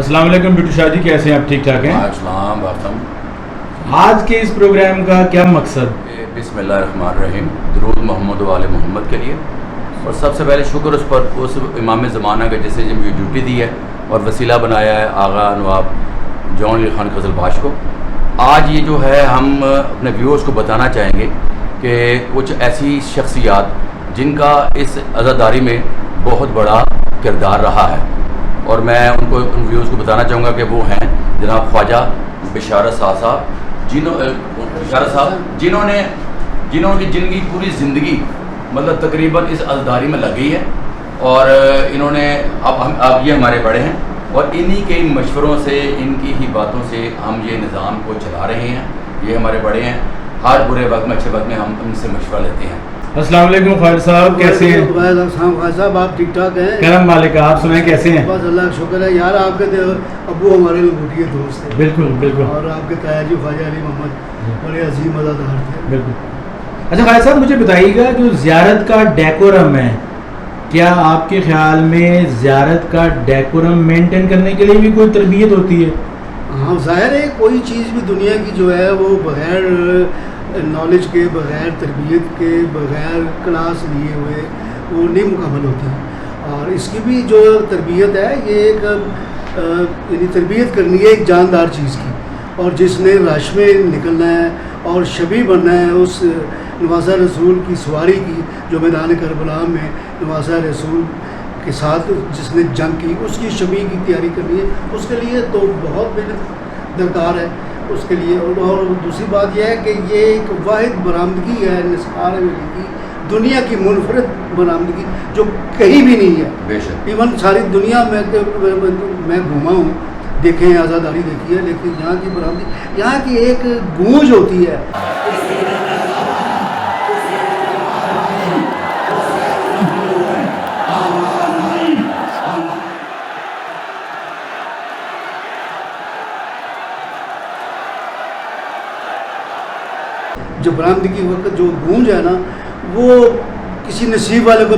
السلام علیکم بٹو شاہ جی، کیسے ہیں آپ؟ ٹھیک ٹھاک ہیں؟ السلام علیکم۔ آج کے اس پروگرام کا کیا مقصد؟ بسم اللہ الرحمن الرحیم، درود محمد و آل محمد کے لیے، اور سب سے پہلے شکر اس امام زمانہ کا جسے جب یہ ڈیوٹی دی ہے اور وسیلہ بنایا ہے آغا نواب جون علی خان قزل باش کو۔ آج یہ جو ہے ہم اپنے ویورز کو بتانا چاہیں گے کہ کچھ ایسی شخصیات جن کا اس عزاداری میں بہت بڑا کردار رہا ہے، اور میں ان ویورز کو بتانا چاہوں گا کہ وہ ہیں جناب خواجہ بشارت صاحب، جنہوں کی پوری زندگی مطلب تقریباً اس عزاداری میں لگ گئی ہے، اور انہوں نے اب یہ ہمارے بڑے ہیں، اور انہی کے مشوروں سے، ان کی ہی باتوں سے ہم یہ نظام کو چلا رہے ہیں۔ یہ ہمارے بڑے ہیں، ہر برے وقت میں اچھے وقت میں ہم ان سے مشورہ لیتے ہیں۔ السلام علیکم خواجہ صاحب، کیسے ہیں؟ السلام خواجہ صاحب، آپ ٹھیک ٹھاک ہیں؟ کرم مالک، آپ سنائیں کیسے ہیں؟ بس اللہ کا شکر ہے یار، آپ کے ابو ہمارے لنگوٹیے دوست تھے، بالکل بالکل، اور آپ کے تایا جی خواجہ علی محمد بڑے عظیم عزادار تھے، بالکل۔ اچھا خواجہ صاحب، مجھے بتائیے گا جو زیارت کا ڈیکورم ہے، کیا آپ کے خیال میں زیارت کا ڈیکورم مینٹین کرنے کے لیے بھی کوئی تربیت ہوتی ہے؟ ہاں، ظاہر ہے کوئی چیز بھی دنیا کی جو ہے وہ بغیر نالج کے، بغیر تربیت کے، بغیر کلاس لیے ہوئے وہ نہیں مکمل ہوتی، اور اس کی بھی جو تربیت ہے یہ ایک یعنی تربیت کرنی ہے ایک جاندار چیز کی، اور جس نے رش میں نکلنا ہے اور شبیہ بننا ہے اس نواسہ رسول کی سواری کی، جو میدان کربلا میں نواسہ رسول کے ساتھ جس نے جنگ کی، اس کی شبیہ کی تیاری کرنی ہے، اس کے لیے تو بہت محنت درکار ہے اس کے لیے۔ اور دوسری بات یہ ہے کہ یہ ایک واحد برآمدگی ہے نثار ولی کی، دنیا کی منفرد برآمدگی جو کہیں بھی نہیں ہے، بے شک ایون ساری دنیا میں گھوما ہوں، دیکھیں آزاداری دیکھی ہے، لیکن یہاں کی برآمدگی، یہاں کی ایک گونج ہوتی ہے۔ جو برآمدگی وقت جو گونج ہے نا، وہ کسی نصیب والے کو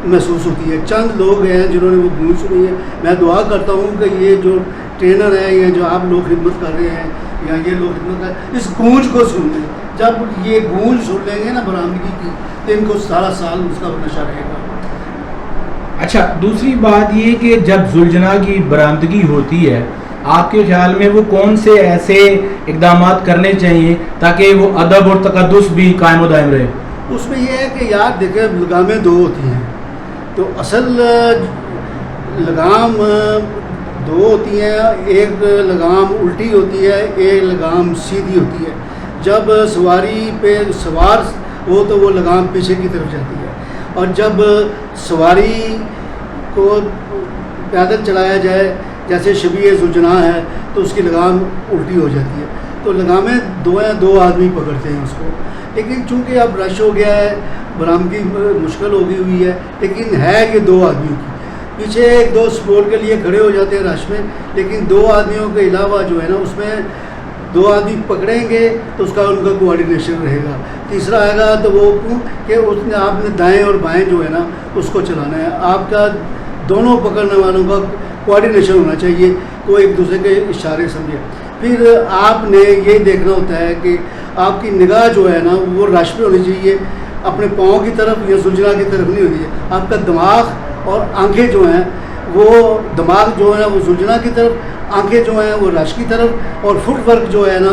محسوس ہوتی ہے۔ چند لوگ ہیں جنہوں نے وہ گونج سنی ہے۔ میں دعا کرتا ہوں کہ یہ جو ٹرینر ہیں یا جو آپ لوگ خدمت کر رہے ہیں یا یہ لوگ خدمت کر رہے ہیں، اس گونج کو سن لیں۔ جب یہ گونج سن لیں گے نا برآمدگی کی، تو ان کو سارا سال اس کا نشہ رہے گا۔ اچھا، دوسری بات یہ کہ جب ذوالجناح کی برآمدگی ہوتی ہے، آپ کے خیال میں وہ کون سے ایسے اقدامات کرنے چاہیے تاکہ وہ ادب اور تقدس بھی قائم و دائم رہے؟ اس میں یہ ہے کہ یار دیکھیں، لگامیں دو ہوتی ہیں، تو اصل لگام دو ہوتی ہیں، ایک لگام الٹی ہوتی ہے، ایک لگام سیدھی ہوتی ہے۔ جب سواری پہ سوار ہو تو وہ لگام پیچھے کی طرف جاتی ہے، اور جب سواری کو پیدل چلایا جائے جیسے شبیہ ذوالجناح ہے تو اس کی لگام الٹی ہو جاتی ہے۔ تو لگامیں دو ہیں، دو آدمی پکڑتے ہیں اس کو، لیکن چونکہ اب رش ہو گیا ہے، برآمدگی مشکل ہو گئی ہوئی ہے، لیکن ہے یہ دو آدمیوں کی۔ پیچھے ایک دو سپورٹ کے لیے کھڑے ہو جاتے ہیں رش میں، لیکن دو آدمیوں کے علاوہ جو ہے نا، اس میں دو آدمی پکڑیں گے تو اس کا ان کا کوآرڈینیشن رہے گا۔ تیسرا آئے گا تو وہ کہ اس نے آپ نے دائیں اور بائیں جو ہے نا اس کو چلانا ہے، آپ کا دونوں پکڑنے والوں کا کوآرڈینیشن ہونا چاہیے، تو ایک دوسرے کے اشارے سمجھے۔ پھر آپ نے یہ دیکھنا ہوتا ہے کہ آپ کی نگاہ جو ہے نا وہ رش پہ ہونی چاہیے، اپنے پاؤں کی طرف یا ذوالجناح کی طرف نہیں ہونی چاہیے۔ آپ کا دماغ اور آنکھیں جو ہیں وہ، دماغ جو ہے وہ ذوالجناح کی طرف، آنکھیں جو ہیں وہ رش کی طرف، اور فٹ ورک جو ہے نا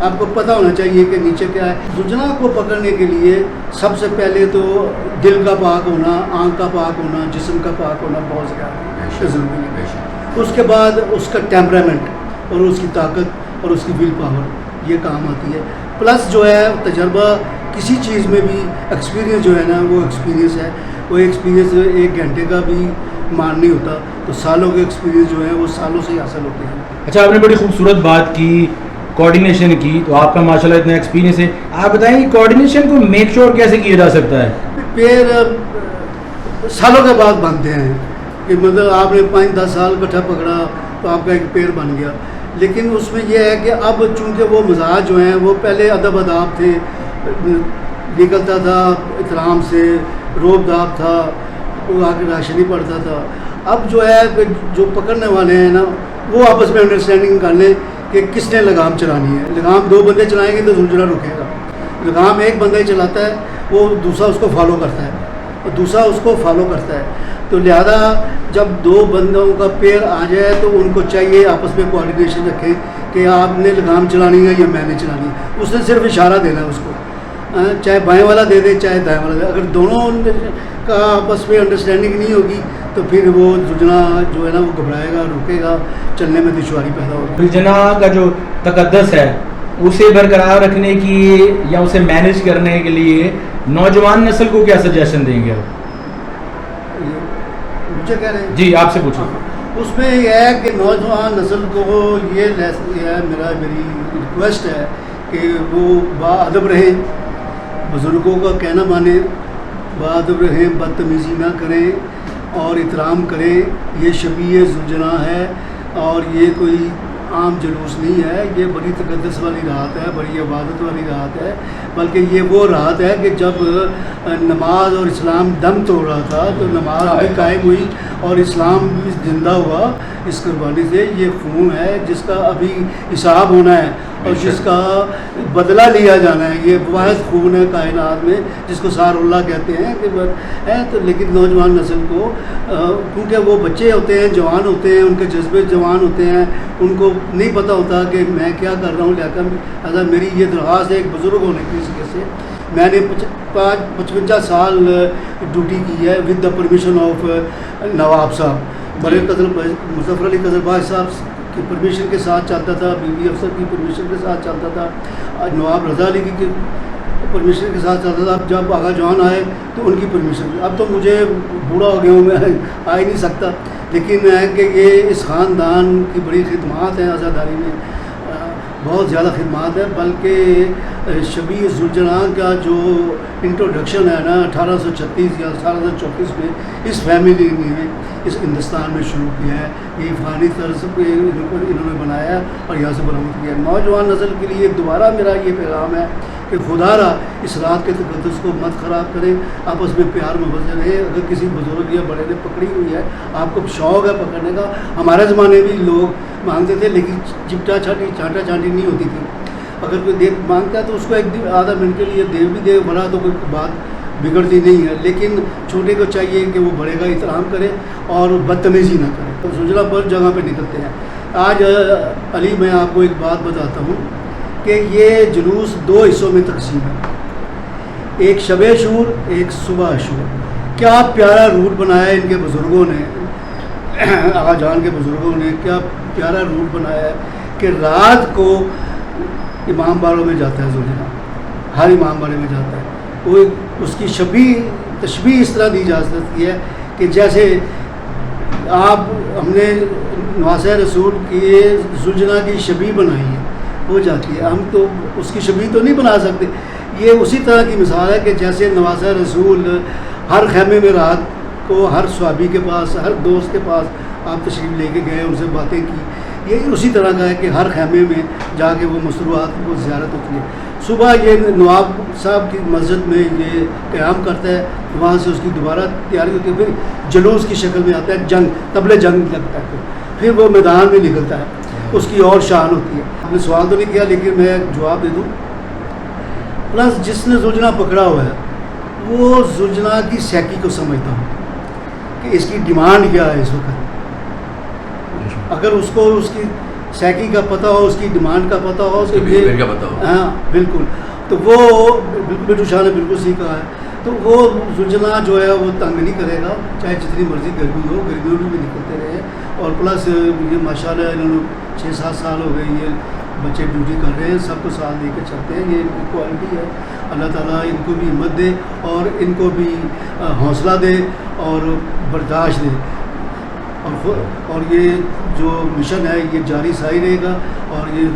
آپ کو پتہ ہونا چاہیے کہ نیچے کیا ہے۔ ذوالجناح کو پکڑنے کے لیے سب سے پہلے تو دل کا پاک ہونا، آنکھ کا پاک ہونا، جسم کا پاک ہونا بہت زیادہ ضروری ہے۔ اس کے بعد اس کا ٹیمپرامنٹ اور اس کی طاقت اور اس کی ول پاور یہ کام آتی ہے، پلس جو ہے تجربہ کسی چیز میں بھی، ایکسپیرینس جو ہے نا وہ ایکسپیرینس ہے، وہ ایکسپیرینس ایک گھنٹے کا بھی مان نہیں ہوتا، تو سالوں کے ایکسپیرینس جو ہیں وہ سالوں سے ہی حاصل ہوتے ہیں۔ اچھا، آپ نے بڑی خوبصورت بات کی، کوآرڈینیشن کی، تو آپ کا ماشاءاللہ اتنا ایکسپیرینس ہے، آپ بتائیں کوآرڈینیشن کو میک شور کیسے کیا جا سکتا ہے؟ پیر سالوں کے بعد بنتے ہیں، کہ مطلب آپ نے 5-10 سال کٹھا پکڑا تو آپ کا ایک پیر بن گیا، لیکن اس میں یہ ہے کہ اب چونکہ وہ مزاج جو ہیں وہ پہلے ادب اداب تھے، نکلتا تھا احترام سے، روب داب تھا، وہ آ کے راشنی پڑتا تھا۔ اب جو ہے جو پکڑنے والے ہیں نا وہ آپس میں انڈرسٹینڈنگ کر لیں کہ کس نے لگام چلانی ہے. لگام دو بندے چلائیں گے تو زلجھنا رکے گا. لگام ایک بندہ ہی چلاتا ہے, وہ دوسرا اس کو فالو کرتا ہے اور دوسرا اس کو فالو کرتا ہے. تو لہذا جب دو بندوں کا پیر آ جائے تو ان کو چاہیے آپس میں کوآرڈینیشن رکھیں کہ آپ نے لگام چلانی ہے یا میں نے چلانی ہے. اس نے صرف اشارہ دینا ہے اس کو, چاہے بائیں والا دے دے چاہے دائیں والا دے. اگر دونوں کا آپس میں انڈرسٹینڈنگ نہیں ہوگی تو پھر وہ زلجھنا جو ہے نا وہ گھبرائے گا, رکے گا, چلنے میں دشواری پیدا ہوگی. زلجھنا کا جو تقدس ہے اسے برقرار رکھنے کی یا اسے مینیج کرنے کے لیے نوجوان نسل کو کیا سجیشن دیں گے آپ؟ مجھے کہہ رہے ہیں جی آپ سے پوچھیں. اس میں یہ ہے کہ نوجوان نسل کو یہ میری ریکویسٹ ہے کہ وہ باادب رہیں, بزرگوں کا کہنا مانیں, باادب رہیں, بدتمیزی نہ کریں اور احترام کریں. یہ شبیہ زلجھنا ہے اور یہ کوئی عام جلوس نہیں ہے, یہ بڑی تقدس والی رات ہے, بڑی عبادت والی رات ہے. بلکہ یہ وہ رات ہے کہ جب نماز اور اسلام دم توڑ رہا تھا تو نماز بھی قائم ہوئی اور اسلام بھی زندہ ہوا اس قربانی سے. یہ خون ہے جس کا ابھی حساب ہونا ہے اور جس کا بدلہ لیا جانا ہے. یہ واحد خون ہے کائنات میں جس کو سار اللہ کہتے ہیں کہ ہے. تو لیکن نوجوان نسل کو کیونکہ وہ بچے ہوتے ہیں, جوان ہوتے ہیں, ان کے جذبے جوان ہوتے ہیں, ان کو نہیں پتہ ہوتا کہ میں کیا کر رہا ہوں. لہٰذا میری یہ درخواست ہے ایک بزرگ ہونے کی حیثیت سے. میں نے 55 سال ڈیوٹی کی ہے ود دا پرمیشن آف نواب صاحب. بڑے قدر مظفر علی قزلباش صاحب کی پرمیشن کے ساتھ چلتا تھا, بی بی افسر کی پرمیشن کے ساتھ چلتا تھا, نواب رضا علی کی پرمیشن کے ساتھ چلتا تھا. جب آغا جان آئے تو ان کی پرمیشن. اب تو مجھے بوڑھا ہو گیا ہوں, میں آ ہی نہیں سکتا. لیکن ہے کہ یہ اس خاندان کی بڑی خدمات ہیں عزاداری میں, بہت زیادہ خدمات ہیں. بلکہ شبیہ زلجھنا کا جو انٹروڈکشن ہے نا 1836 یا 1834 میں اس فیملی نے اس ہندوستان میں شروع کیا ہے. یہ افغانی طرز پہ انہوں نے بنایا اور یہاں سے برآمد کیا ہے. نوجوان نسل کے لیے دوبارہ میرا یہ پیغام ہے کہ خدا را اس رات کے تقدس کو مت خراب کریں, آپس میں پیار محبت رہے. اگر کسی بزرگ یا بڑے نے پکڑی ہوئی ہے, آپ کو شوق ہے پکڑنے کا. ہمارے زمانے میں لوگ مانگتے تھے لیکن چپٹا چھاٹی چانٹا چانٹی نہیں ہوتی تھی. اگر کوئی دے مانگتا ہے تو اس کو ایک دن آدھا منٹ کے لیے دے بھی دے, بڑا تو کوئی بات بگڑتی نہیں ہے. لیکن چھوٹے کو چاہیے کہ وہ بڑے کا احترام کرے اور بدتمیزی نہ کرے. تو زلجھنا پر جگہ پہ نکلتے ہیں. آج علی میں آپ کو ایک بات بتاتا ہوں کہ یہ جلوس دو حصوں میں تقسیم ہے, ایک شب شور ایک صبح شور. کیا پیارا روٹ بنایا ہے ان کے بزرگوں نے, آغا جان کے بزرگوں نے کیا پیارا روٹ بنایا ہے کہ رات کو امام باڑوں میں جاتا ہے زلجھنا, ہر امام باڑے میں جاتا ہے. وہ اس کی تشبیہ اس طرح دی جا سکتی ہے کہ جیسے ہم نے نواسہ رسول کی زلجھنا کی شبیہ بنائی ہے, ہو جاتی ہے. ہم تو اس کی شبیہ تو نہیں بنا سکتے. یہ اسی طرح کی مثال ہے کہ جیسے نواسہ رسول ہر خیمے میں رات کو ہر صحابی کے پاس, ہر دوست کے پاس آپ تشریف لے کے گئے, ان سے باتیں کی. یہ اسی طرح کا ہے کہ ہر خیمے میں جا کے وہ مصروحات کو زیارت ہوتی ہے. صبح یہ نواب صاحب کی مسجد میں یہ قیام کرتا ہے, وہاں سے اس کی دوبارہ تیاری ہوتی ہے. پھر جلوس کی شکل میں آتا ہے, جنگ طبل جنگ لگتا ہے, پھر وہ میدان میں نکلتا ہے, اس کی اور شان ہوتی ہے. آپ نے سوال تو نہیں کیا لیکن میں جواب دے دوں. پلس جس نے زلجھنا پکڑا ہوا ہے وہ زلجھنا کی سیکی کو سمجھتا ہوں کہ اس کی ڈیمانڈ کیا ہے اس وقت. اگر اس کو اس کی سیکی کا پتہ ہو, اس کی ڈیمانڈ کا پتہ ہو, اس کے بیہیویئر کا پتہ ہو, ہاں بالکل, تو وہ بالکل شاہ نے بالکل سیکھا ہے. تو وہ زلجھنا جو ہے وہ تنگ نہیں کرے گا, چاہے جتنی مرضی گرمی ہو, گرمیوں میں بھی نکلتے رہے. اور پلس یہ ماشاء اللہ انہوں نے 6-7 سال ہو گئے یہ بچے ڈیوٹی کر رہے ہیں, سب کو ساتھ دے کے چلتے ہیں. یہ ان کی کوالٹی ہے. اللہ تعالیٰ ان کو بھی ہمت دے اور ان کو بھی حوصلہ دے اور برداشت دے. اور یہ جو مشن ہے یہ جاری ساری رہے گا. اور یہ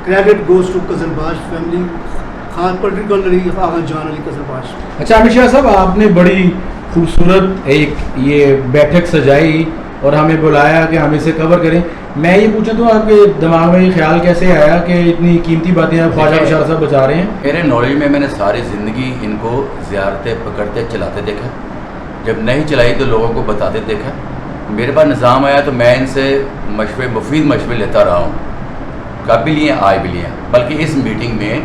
credit goes to Qizilbash family, خاص پرٹیکولرلی آغا جان علی قزلباش. اچھا امیر شاہ صاحب, آپ نے بڑی خوبصورت ایک یہ بیٹھک سجائی اور ہمیں بلایا کہ ہم اسے کور کریں. میں یہ پوچھا تو آپ کے دماغ میں یہ خیال کیسے آیا کہ اتنی قیمتی باتیں آپ خواجہ بشارت صاحب بتا رہے ہیں؟ میرے نالج میں نے ساری زندگی ان کو زیارتیں پکڑتے چلاتے دیکھا. جب نہیں چلائی تو لوگوں کو بتاتے دیکھا. میرے پاس نظام آیا تو میں ان سے مشورے، مفید مشورے لیتا رہا ہوں، کب بھی لیے آج بھی لیے، بلکہ اس میٹنگ میں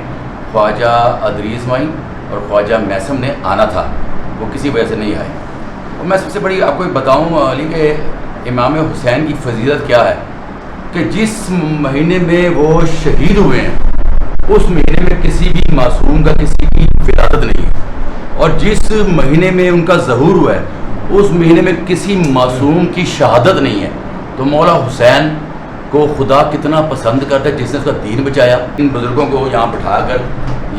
خواجہ ادریس مائی اور خواجہ میسم نے آنا تھا، وہ کسی وجہ سے نہیں آئے۔ اور میں سب سے بڑی آپ کو بتاؤں علی کہ امام حسین کی فضیلت کیا ہے کہ جس مہینے میں وہ شہید ہوئے ہیں اس مہینے میں کسی بھی معصوم کا کسی کی ولادت نہیں ہے، اور جس مہینے میں ان کا ظہور ہوا ہے اس مہینے میں کسی معصوم کی شہادت نہیں ہے۔ تو مولا حسین کو خدا کتنا پسند کرتا ہے جس نے اس کا دین بچایا۔ ان بزرگوں کو یہاں بٹھا کر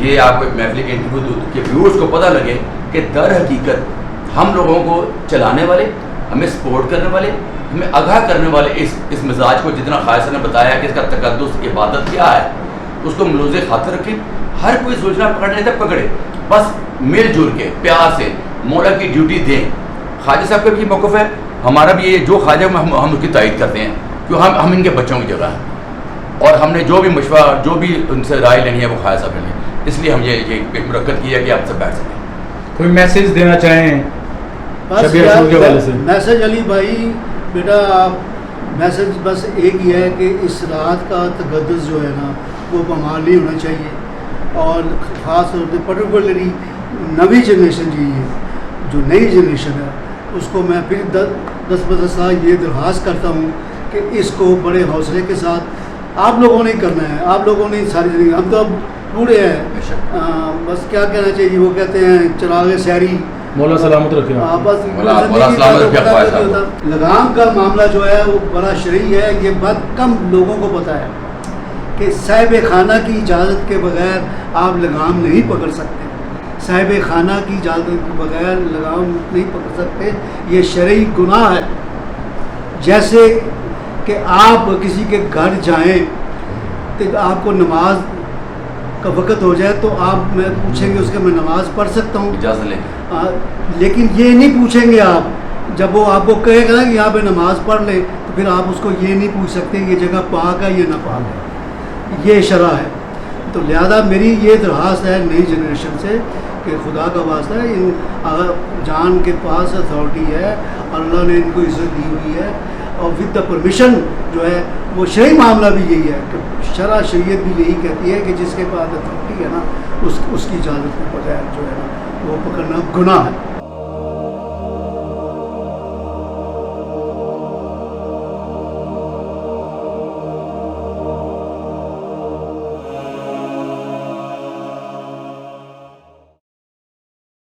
یہ آپ کو محفل کے انٹرویو کہ ویورز کو پتہ لگے کہ در حقیقت ہم لوگوں کو چلانے والے، ہمیں سپورٹ کرنے والے، ہمیں آگاہ کرنے والے اس مزاج کو جتنا خواجہ نے بتایا کہ اس کا تقدس عبادت کیا ہے اس کو ملوز خاطر رکھیں۔ ہر کوئی سوچنا پکڑنے تک پکڑے، بس مل جل کے پیار سے مولا کی ڈیوٹی دیں۔ خواجہ صاحب کا بھی موقف ہے، ہمارا بھی یہ جو خواجہ ہم اس کی تائید کرتے ہیں کہ ہم ان کے بچوں کی جگہ ہیں، اور ہم نے جو بھی مشورہ جو بھی ان سے رائے لینی ہے وہ خواجہ صاحب نے لی، اس لیے ہم یہ ایک مرکز کیا کہ آپ سے بیٹھ سکیں۔ کوئی میسیج دینا چاہیں شبیہ رسول کے حوالے سے؟ میسج علی بھائی بیٹا، میسج بس ایک ہی ہے کہ اس رات کا تقدس جو ہے نا وہ پامال نہیں ہونا چاہیے، اور خاص طور پہ پرٹیکولرلی نوی جنریشن جو نئی جنریشن ہے اس کو میں پھر 10 سال یہ درخواست کرتا ہوں کہ اس کو بڑے حوصلے کے ساتھ آپ لوگوں نے کرنا ہے۔ آپ لوگوں نے ساری زندگی، ہم تو اب بوڑھے ہیں، بس کیا کہنا چاہیے، وہ کہتے ہیں چراغ سحری، مولا سلامت رکھے۔ بس مولا سلامت رکھے۔ لگام کا معاملہ جو ہے وہ بڑا شرعی ہے، یہ بہت کم لوگوں کو پتہ ہے کہ صاحب خانہ کی اجازت کے بغیر آپ لگام نہیں پکڑ سکتے، صاحب خانہ کی اجازت کے بغیر لگام نہیں پکڑ سکتے، یہ شرعی گناہ ہے۔ جیسے کہ آپ کسی کے گھر جائیں تو آپ کو نماز کا وقت ہو جائے تو آپ میں پوچھیں گے اس کے میں نماز پڑھ سکتا ہوں، اجازت لیں، لیکن یہ نہیں پوچھیں گے آپ، جب وہ آپ کو کہے گا کہ یہاں پہ نماز پڑھ لے تو پھر آپ اس کو یہ نہیں پوچھ سکتے یہ جگہ پاک ہے یہ نہ پاک ہے، یہ شرع ہے۔ تو لہذا میری یہ درخواست ہے نئی جنریشن سے کہ خدا کا واسطہ ہے، اگر جان کے پاس اتھارٹی ہے، اللہ نے ان کو عزت دی ہوئی ہے، اور ود دا پرمیشن جو ہے وہ شرعی معاملہ بھی یہی ہے کہ شریعت بھی یہی کہتی ہے کہ جس کے پاس اتھارٹی ہے نا اس کی اجازت کے بغیر جو ہے نا وہ پکڑنا گناہ ہے۔